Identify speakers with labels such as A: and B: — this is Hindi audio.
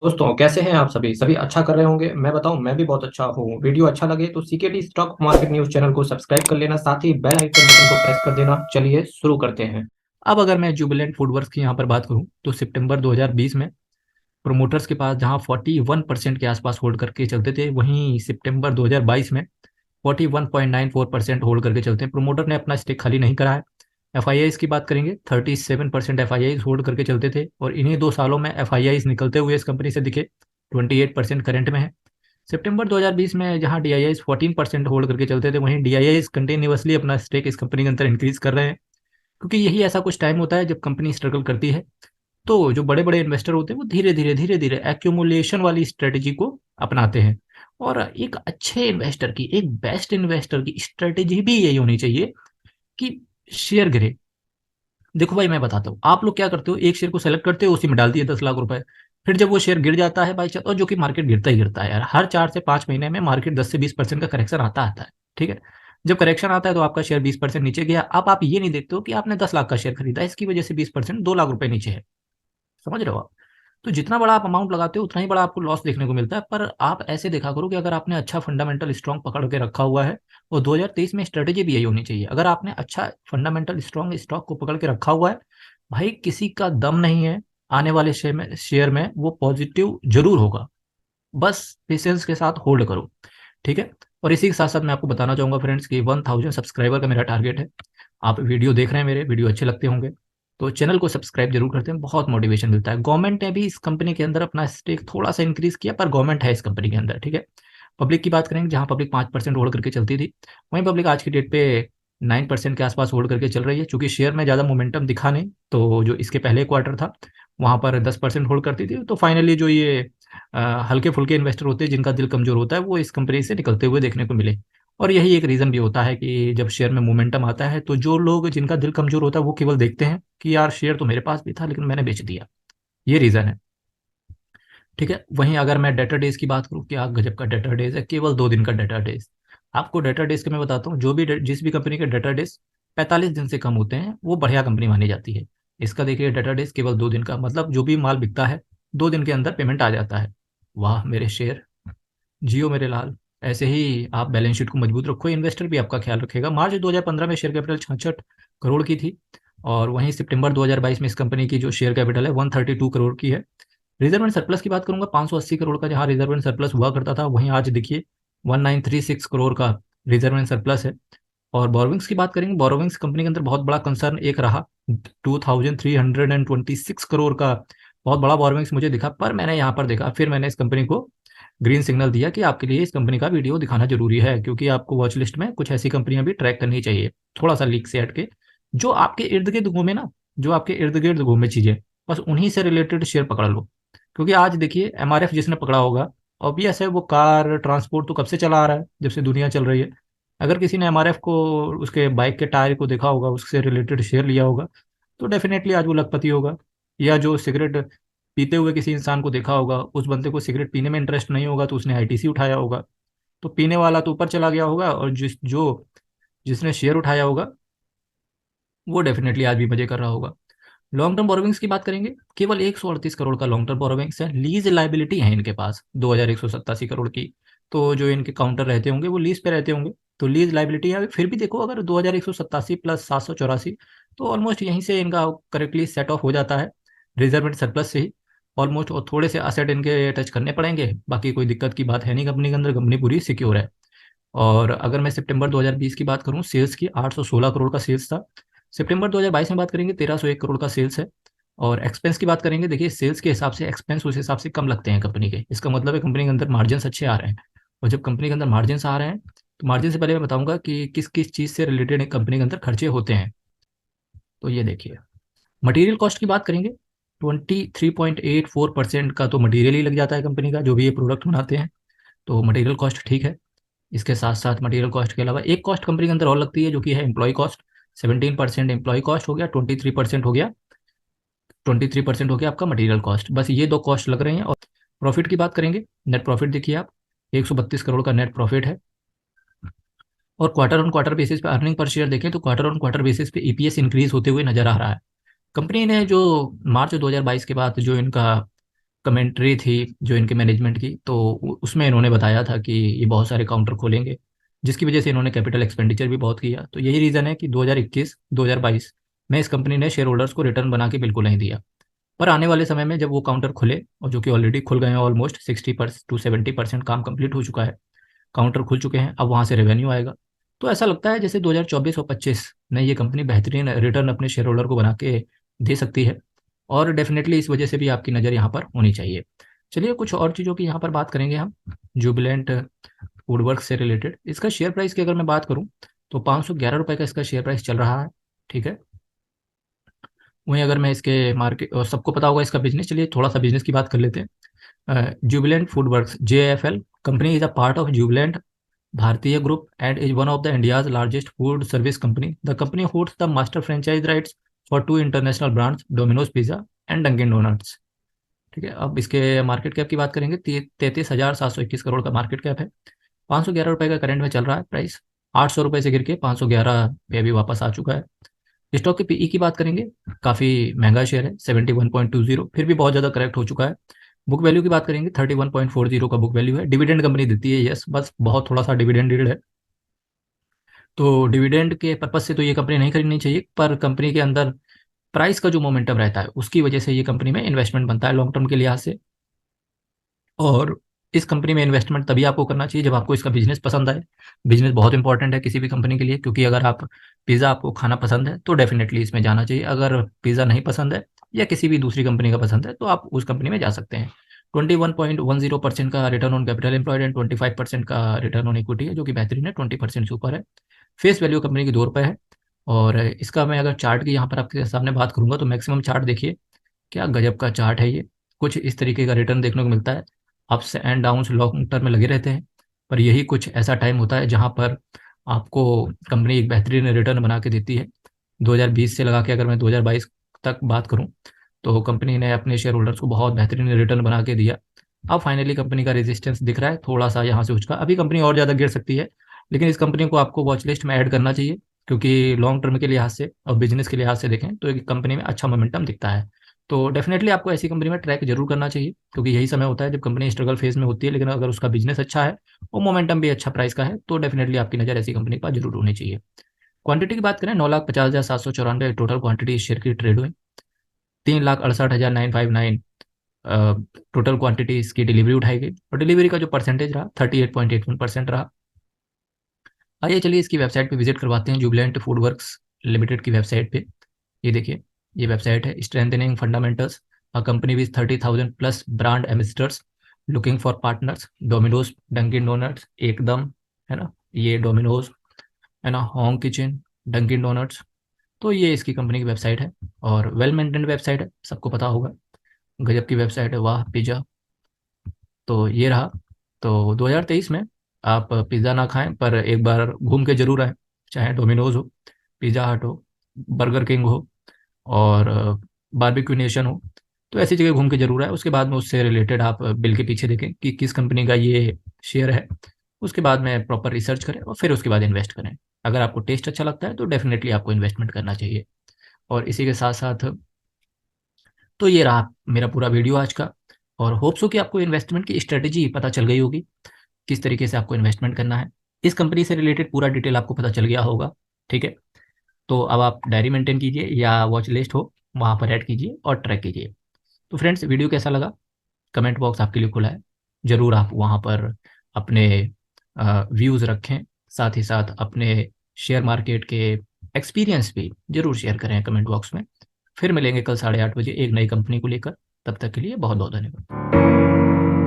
A: दोस्तों कैसे हैं आप सभी सभी अच्छा कर रहे होंगे। मैं बताऊं, मैं भी बहुत अच्छा हूँ। वीडियो अच्छा लगे तो CKD stock market news channel को सब्सक्राइब कर लेना, साथ ही बेल आइकन बटन को प्रेस कर देना। चलिए शुरू करते हैं। अब अगर मैं जुबिलेंट फूडवर्क्स की यहाँ पर बात करूँ तो सितंबर 2020 में प्रोमोटर्स के पास जहाँ 41% के आसपास होल्ड करके चलते थे, वहीं सितंबर 2022 में 41.94% होल्ड करके चलते हैं। प्रोमोटर ने अपना स्टेक खाली नहीं करा है। एफ आई आईज की बात करेंगे, 37% एफ आई आईज होल्ड करके चलते थे और इन्हीं 2 सालों में एफ आई आईज निकलते हुए इस कंपनी से दिखे। 28% करंट में है। सितंबर 2020 में जहां डी आई आईज 14% होल्ड करके चलते थे, वहीं डी आई आईज कंटिन्यूसली अपना स्टेक इस कंपनी के अंदर इंक्रीज कर रहे हैं, क्योंकि यही ऐसा कुछ टाइम होता है जब कंपनी स्ट्रगल करती है। तो जो बड़े बड़े इन्वेस्टर होते हैं वो धीरे धीरे एक्यूमुलेशन वाली स्ट्रेटेजी को अपनाते हैं। और एक अच्छे इन्वेस्टर की, एक बेस्ट इन्वेस्टर की स्ट्रेटेजी भी यही होनी चाहिए कि शेयर गिरे। देखो भाई, मैं बताता हूँ आप लोग क्या करते हो। एक शेयर को सेलेक्ट करते हो, उसी में डाल दिए 10 लाख रुपए। फिर जब वो शेयर गिर जाता है बाई चांस, और जो कि मार्केट गिरता ही गिरता है यार, हर 4 से 5 महीने में मार्केट 10 से 20% का करेक्शन आता है। ठीक है। जब करेक्शन आता है तो आपका शेयर 20% नीचे गया। अब आप ये नहीं देखते हो कि आपने 10 लाख का शेयर खरीदा, इसकी वजह से 20% 2 लाख रुपए नीचे है। समझ रहे हो आप? तो जितना बड़ा आप अमाउंट लगाते हो उतना ही बड़ा आपको लॉस देखने को मिलता है। पर आप ऐसे देखा करो कि अगर आपने अच्छा फंडामेंटल स्ट्रॉन्ग पकड़ के रखा हुआ है, और 2023 में स्ट्रेटेजी भी यही होनी चाहिए, अगर आपने अच्छा फंडामेंटल स्ट्रॉन्ग स्टॉक को पकड़ के रखा हुआ है, भाई किसी का दम नहीं है आने वाले शेयर में वो पॉजिटिव जरूर होगा। बस पेशेंस के साथ होल्ड करो। ठीक है। और इसी के साथ साथ मैं आपको बताना चाहूंगा फ्रेंड्स कि 1000 सब्सक्राइबर का मेरा टारगेट है। आप वीडियो देख रहे हैं, मेरे वीडियो अच्छे लगते होंगे तो चैनल को सब्सक्राइब जरूर करते हैं, बहुत मोटिवेशन मिलता है। गवर्नमेंट ने भी इस कंपनी के अंदर अपना स्टेक थोड़ा सा इंक्रीज किया, पर गवर्नमेंट है इस कंपनी के अंदर। ठीक है। पब्लिक की बात करेंगे, जहां पब्लिक 5% होल्ड करके चलती थी, वहीं पब्लिक आज की डेट पे 9% के आसपास होल्ड करके चल रही है। चूंकि शेयर में ज़्यादा मोमेंटम दिखा नहीं, तो जो इसके पहले क्वार्टर था वहां पर 10% होल्ड करती थी। तो फाइनली जो ये हल्के फुल्के इन्वेस्टर होते हैं जिनका दिल कमजोर होता है, वो इस कंपनी से निकलते हुए देखने को मिले। और यही एक रीजन भी होता है कि जब शेयर में मोमेंटम आता है तो जो लोग जिनका दिल कमजोर होता है वो केवल देखते हैं कि यार शेयर तो मेरे पास भी था लेकिन मैंने बेच दिया। ये रीजन है। ठीक है। वहीं अगर मैं डेटा डेज की बात करूँ, क्या गजब का डेटा डेज है, केवल 2 दिन का डेटा डेज। आपको डेटा डेज के मैं बताता हूँ, जो भी जिस भी कंपनी के डेटा डेज 45 दिन से कम होते हैं वो बढ़िया कंपनी मानी जाती है। इसका देखिए, डेटा डेज केवल 2 दिन का, मतलब जो भी माल बिकता है 2 दिन के अंदर पेमेंट आ जाता है। वाह मेरे शेर, जियो मेरे लाल। ऐसे ही आप बैलेंस शीट को मजबूत रखो, इन्वेस्टर भी आपका ख्याल रखेगा। मार्च 2015 में शेयर कैपिटल 66 करोड़ की थी, और वहीं सितंबर 2022 में इस कंपनी की जो शेयर कैपिटल है 132 करोड़ की है। रिजर्व एंड सरप्लस की बात करूंगा, 580 करोड़ का जहां रिजर्व एंड सरप्लस हुआ करता था, वहीं आज देखिए 1936 करोड़ का रिजर्व एंड सरप्लस है। और बोरोविंग्स की बात करेंगे, बोरोविंग्स कंपनी के अंदर बहुत बड़ा कंसर्न एक रहा, 2326 करोड़ का बहुत बड़ा बोरोविंग्स मुझे दिखा। पर मैंने यहाँ पर देखा, फिर मैंने इस कंपनी को ग्रीन सिग्नल दिया कि आपके लिए इस कंपनी का वीडियो दिखाना जरूरी है, क्योंकि आपको वॉच लिस्ट में कुछ ऐसी कंपनियां भी ट्रैक करनी चाहिए, थोड़ा सा लीक से हटके, जो आपके इर्द गिर्द घूमे ना, जो आपके इर्द गिर्द घूमे चीजें, बस उन्हीं से रिलेटेड शेयर पकड़ लो। क्योंकि आज देखिए एमआरएफ जिसने पकड़ा होगा, ऑब्वियस है वो कार ट्रांसपोर्ट तो कब से चला आ रहा है, जब से दुनिया चल रही है। अगर किसी ने एमआरएफ को, उसके बाइक के टायर को देखा होगा, उससे रिलेटेड शेयर लिया होगा, तो डेफिनेटली आज वो लखपति होगा। या जो सिगरेट पीते हुए किसी इंसान को देखा होगा, उस बंदे को सिगरेट पीने में इंटरेस्ट नहीं होगा तो उसने आईटीसी उठाया होगा। तो पीने वाला तो ऊपर चला गया होगा, और जिसने शेयर उठाया होगा वो डेफिनेटली आज भी मजे कर रहा होगा। लॉन्ग टर्म बोरोविंग्स की बात करेंगे, केवल 138 करोड़ का लॉन्ग टर्म बोरोविंग्स है। लीज लाइबिलिटी है इनके पास 2187 करोड़ की। तो जो इनके काउंटर रहते होंगे वो लीज पे रहते होंगे, तो लीज लाइबिलिटी है। फिर भी देखो, अगर 2187 प्लस 784, तो ऑलमोस्ट यहीं से इनका करेक्टली सेट ऑफ हो जाता है, रिजर्व एंड सरप्लस से ही ऑलमोस्ट। और थोड़े से असेट इनके टच करने पड़ेंगे, बाकी कोई दिक्कत की बात है नहीं कंपनी के अंदर, कंपनी पूरी सिक्योर है। और अगर मैं सितंबर 2020 की बात करूं, सेल्स की 816 करोड़ का सेल्स था। सितंबर 2022 में बात करेंगे, 1301 करोड़ का सेल्स है। और एक्सपेंस की बात करेंगे, देखिए सेल्स के हिसाब से एक्सपेंस उस हिसाब से कम लगते हैं कंपनी के। इसका मतलब है कंपनी के अंदर मार्जिन अच्छे आ रहे हैं। और जब कंपनी के अंदर मार्जिन आ रहे हैं, तो मार्जिन से पहले मैं बताऊंगा कि किस किस चीज़ से रिलेटेड कंपनी के अंदर खर्चे होते हैं। तो ये देखिए, मटेरियल कॉस्ट की बात करेंगे, 23.84% का तो मटेरियल ही लग जाता है कंपनी का, जो भी ये प्रोडक्ट बनाते हैं। तो मटेरियल कॉस्ट ठीक है। इसके साथ साथ मटेरियल कॉस्ट के अलावा एक कॉस्ट कंपनी के अंदर और लगती है, जो कि है एम्प्लॉय कॉस्ट। 17% एम्प्लॉय कॉस्ट हो गया, 23% हो गया, 23% हो गया आपका मटेरियल कॉस्ट। बस ये दो कॉस्ट लग रहे हैं। और प्रॉफिट की बात करेंगे, नेट प्रॉफिट देखिए आप, 132 करोड़ का नेट प्रॉफिट है। और क्वार्टर ऑन क्वार्टर बेसिस पे अर्निंग पर शेयर देखें तो क्वार्टर ऑन क्वार्टर बेसिस पे ईपीएस इंक्रीज होते हुए नजर आ रहा है। कंपनी ने जो मार्च 2022 के बाद जो इनका कमेंट्री थी जो इनके मैनेजमेंट की, तो उसमें इन्होंने बताया था कि ये बहुत सारे काउंटर खोलेंगे, जिसकी वजह से इन्होंने कैपिटल एक्सपेंडिचर भी बहुत किया। तो यही रीज़न है कि 2021-2022 में इस कंपनी ने शेयर होल्डर्स को रिटर्न बना के बिल्कुल नहीं दिया। पर आने वाले समय में जब वो काउंटर खुले, और जो कि ऑलरेडी खुल गए हैं, ऑलमोस्ट 60% to 70% काम कंप्लीट हो चुका है, काउंटर खुल चुके हैं, अब वहाँ से रेवेन्यू आएगा। तो ऐसा लगता है जैसे 2024 और 25 में ये कंपनी बेहतरीन रिटर्न अपने शेयर होल्डर को बना के दे सकती है, और डेफिनेटली इस वजह से भी आपकी नज़र यहाँ पर होनी चाहिए। चलिए कुछ और चीज़ों की यहाँ पर बात करेंगे हम, जुबिलेंट वुडवर्क से रिलेटेड। इसका शेयर प्राइस की अगर मैं बात करूँ तो 511 रुपये का इसका शेयर प्राइस चल रहा है, ठीक है। वहीं अगर मैं इसके मार्केट, और सबको पता होगा इसका बिजनेस, चलिए थोड़ा सा बिजनेस की बात कर लेते हैं। Jubilant FoodWorks JFL company is a part of Jubilant Bhartiya Group and is one of the India's largest food service company. The company holds the master franchise rights for two international brands, Domino's Pizza and Dunkin' Donuts. ठीक है, अब इसके मार्केट कैप की बात करेंगे, 33,721 करोड़ का मार्केट कैप है। 511 रुपये का करंट में चल रहा है प्राइस, 800 रुपये से गिर के 511 पे अभी वापस आ चुका है। स्टॉक के PE की बात करेंगे, काफ़ी महंगा शेयर है, 71.20, फिर भी बहुत ज़्यादा करेक्ट हो चुका है। बुक वैल्यू की बात करेंगे, 31.40 का बुक वैल्यू है। डिविडेंड कंपनी देती है, यस, बस बहुत थोड़ा सा डिविडेंड डील है, तो डिविडेंड के पर्पज से तो ये कंपनी नहीं खरीदनी चाहिए, पर कंपनी के अंदर प्राइस का जो मोमेंटम रहता है उसकी वजह से ये कंपनी में इन्वेस्टमेंट बनता है लॉन्ग टर्म के लिहाज से। और इस कंपनी में इन्वेस्टमेंट तभी आपको करना चाहिए जब आपको इसका बिजनेस पसंद आए। बिजनेस बहुत इंपॉर्टेंट है किसी भी कंपनी के लिए, क्योंकि अगर आप पिज़्ज़ा आपको खाना पसंद है तो डेफिनेटली इसमें जाना चाहिए। अगर पिज़्ज़ा नहीं पसंद है या किसी भी दूसरी कंपनी का पसंद है तो आप उस कंपनी में जा सकते हैं। 21.10% का return on capital employed and 25% का रिटर्न ऑन इक्विटी है, जो कि बेहतरीन है, 20% से ऊपर है। फेस वैल्यू कंपनी की 2 रुपये है। और इसका मैं अगर चार्ट की यहाँ पर आपके सामने बात करूँगा तो मैक्सिमम चार्ट देखिए, क्या गजब का चार्ट है ये। कुछ इस तरीके का रिटर्न देखने को मिलता है, ups and downs long term में लगे रहते हैं, पर यही कुछ ऐसा टाइम होता है जहाँ पर आपको कंपनी एक बेहतरीन रिटर्न बना के देती है। 2020 से लगा के अगर मैं 2022 तक बात करूँ तो कंपनी ने अपने शेयर होल्डर्स को बहुत बेहतरीन रिटर्न बना के दिया। अब फाइनली कंपनी का रेजिस्टेंस दिख रहा है थोड़ा सा यहाँ से उचका, अभी कंपनी और ज़्यादा गिर सकती है, लेकिन इस कंपनी को आपको वॉच लिस्ट में ऐड करना चाहिए, क्योंकि लॉन्ग टर्म के लिहाज से और बिजनेस के लिहाज से देखें तो एक कंपनी में अच्छा मोमेंटम दिखता है। तो डेफिनेटली आपको ऐसी कंपनी में ट्रैक जरूर करना चाहिए, क्योंकि यही समय होता है जब कंपनी स्ट्रगल फेज में होती है, लेकिन अगर उसका बिजनेस अच्छा है और मोमेंटम भी अच्छा प्राइस का है तो डेफिनेटली आपकी नज़र ऐसी कंपनी पर जरूर होनी चाहिए। क्वांटिटी की बात करें, 9,50,794 टोटल क्वांटिटी इस शेयर की ट्रेड हुई। 3,68,959 टोटल क्वांटिटी इसकी डिलीवरी उठाई गई, और डिलीवरी का जो परसेंटेज रहा 38.81% रहा। आइए चलिए इसकी वेबसाइट पे विजिट करवाते हैं, जुबिलेंट फूडवर्क्स लिमिटेड की वेबसाइट पे। ये देखिए, ये वेबसाइट है, strengthening fundamentals, a company with 30,000 plus brand ambassadors looking for partners, Domino's, Dunkin Donuts, एकदम, है ना, ये डोमिनोज, है ना, होम किचन, डंकिन डोनट्स। तो ये इसकी कंपनी की वेबसाइट है, और वेल मेंटेन्ड वेबसाइट है, सबको पता होगा, गजब की वेबसाइट है, वाह पिज़्ज़ा। तो ये रहा। तो 2023 में आप पिज़्ज़ा ना खाएं, पर एक बार घूम के जरूर आएँ, चाहे डोमिनोज हो, पिज़्ज़ा हट हो, बर्गर किंग हो, और बारबेक्यू नेशन हो, तो ऐसी जगह घूम के जरूर आए। उसके बाद में उससे रिलेटेड आप बिल के पीछे देखें कि किस कंपनी का ये शेयर है, उसके बाद में प्रॉपर रिसर्च करें और फिर उसके बाद इन्वेस्ट करें। अगर आपको टेस्ट अच्छा लगता है तो डेफिनेटली आपको इन्वेस्टमेंट करना चाहिए। और इसी के साथ साथ तो ये रहा मेरा पूरा वीडियो आज का, और होप्स हो कि आपको इन्वेस्टमेंट की स्ट्रेटेजी पता चल गई होगी, किस तरीके से आपको इन्वेस्टमेंट करना है। इस कंपनी से रिलेटेड पूरा डिटेल आपको पता चल गया होगा, ठीक है। तो अब आप डायरी मेंटेन कीजिए या वॉच लिस्ट हो वहाँ पर ऐड कीजिए और ट्रैक कीजिए। तो फ्रेंड्स, वीडियो कैसा लगा, कमेंट बॉक्स आपके लिए खुला है, ज़रूर आप वहाँ पर अपने व्यूज़ रखें, साथ ही साथ अपने शेयर मार्केट के एक्सपीरियंस भी ज़रूर शेयर करें कमेंट बॉक्स में। फिर मिलेंगे कल 8:30 बजे एक नई कंपनी को लेकर, तब तक के लिए बहुत बहुत धन्यवाद।